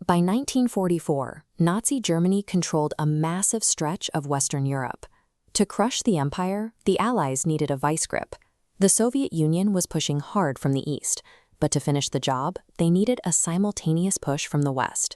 By 1944, Nazi Germany controlled a massive stretch of Western Europe. To crush the empire, the Allies needed a vice grip. The Soviet Union was pushing hard from the east, but to finish the job, they needed a simultaneous push from the west.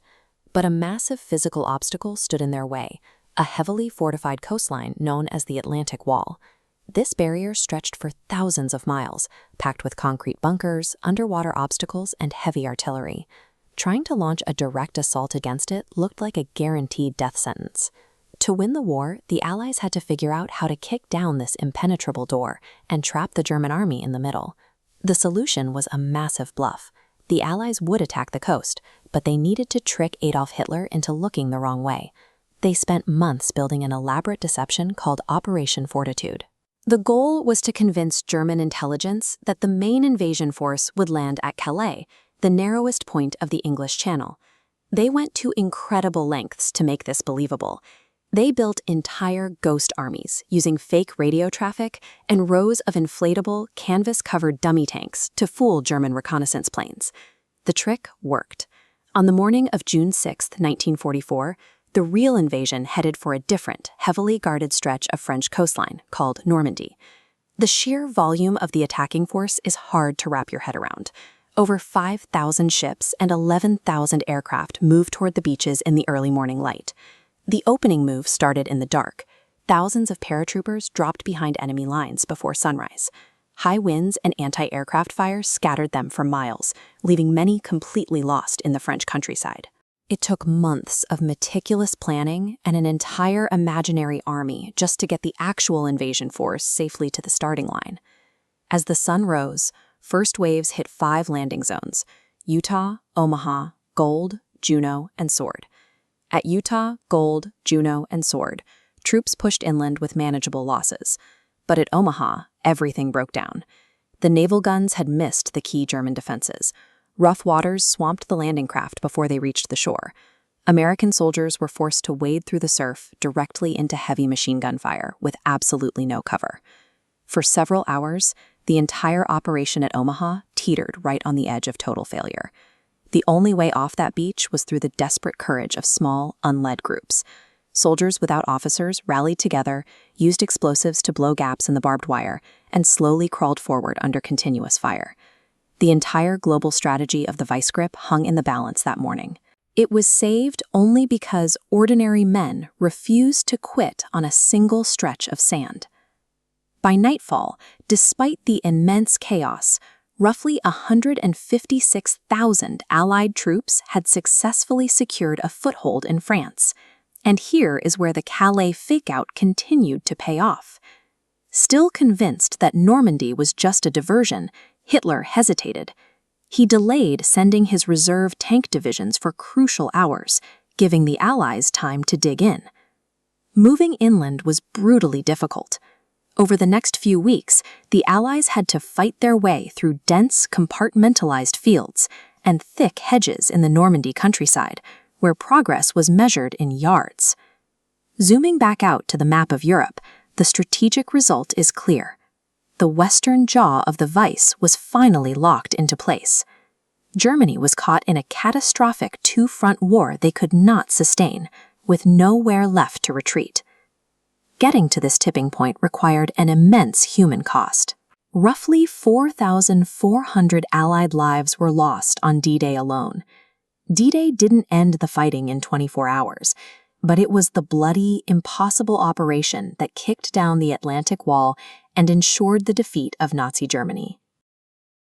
But a massive physical obstacle stood in their way, a heavily fortified coastline known as the Atlantic Wall. This barrier stretched for thousands of miles, packed with concrete bunkers, underwater obstacles, and heavy artillery. Trying to launch a direct assault against it looked like a guaranteed death sentence. To win the war, the Allies had to figure out how to kick down this impenetrable door and trap the German army in the middle. The solution was a massive bluff. The Allies would attack the coast, but they needed to trick Adolf Hitler into looking the wrong way. They spent months building an elaborate deception called Operation Fortitude. The goal was to convince German intelligence that the main invasion force would land at Calais, the narrowest point of the English Channel. They went to incredible lengths to make this believable. They built entire ghost armies using fake radio traffic and rows of inflatable, canvas-covered dummy tanks to fool German reconnaissance planes. The trick worked. On the morning of June 6, 1944, the real invasion headed for a different, heavily guarded stretch of French coastline called Normandy. The sheer volume of the attacking force is hard to wrap your head around. Over 5,000 ships and 11,000 aircraft moved toward the beaches in the early morning light. The opening move started in the dark. Thousands of paratroopers dropped behind enemy lines before sunrise. High winds and anti-aircraft fire scattered them for miles, leaving many completely lost in the French countryside. It took months of meticulous planning and an entire imaginary army just to get the actual invasion force safely to the starting line. As the sun rose, first waves hit 5 landing zones: Utah, Omaha, Gold, Juneau, and Sword. At Utah, Gold, Juneau, and Sword, troops pushed inland with manageable losses. But at Omaha, everything broke down. The naval guns had missed the key German defenses. Rough waters swamped the landing craft before they reached the shore. American soldiers were forced to wade through the surf directly into heavy machine gun fire with absolutely no cover. For several hours, the entire operation at Omaha teetered right on the edge of total failure. The only way off that beach was through the desperate courage of small, unled groups. Soldiers without officers rallied together, used explosives to blow gaps in the barbed wire, and slowly crawled forward under continuous fire. The entire global strategy of the vice grip hung in the balance that morning. It was saved only because ordinary men refused to quit on a single stretch of sand. By nightfall, despite the immense chaos, roughly 156,000 Allied troops had successfully secured a foothold in France. And here is where the Calais fakeout continued to pay off. Still convinced that Normandy was just a diversion, Hitler hesitated. He delayed sending his reserve tank divisions for crucial hours, giving the Allies time to dig in. Moving inland was brutally difficult. Over the next few weeks, the Allies had to fight their way through dense, compartmentalized fields and thick hedges in the Normandy countryside, where progress was measured in yards. Zooming back out to the map of Europe, the strategic result is clear. The western jaw of the vice was finally locked into place. Germany was caught in a catastrophic two-front war they could not sustain, with nowhere left to retreat. Getting to this tipping point required an immense human cost. Roughly 4,400 Allied lives were lost on D-Day alone. D-Day didn't end the fighting in 24 hours, but it was the bloody, impossible operation that kicked down the Atlantic Wall and ensured the defeat of Nazi Germany.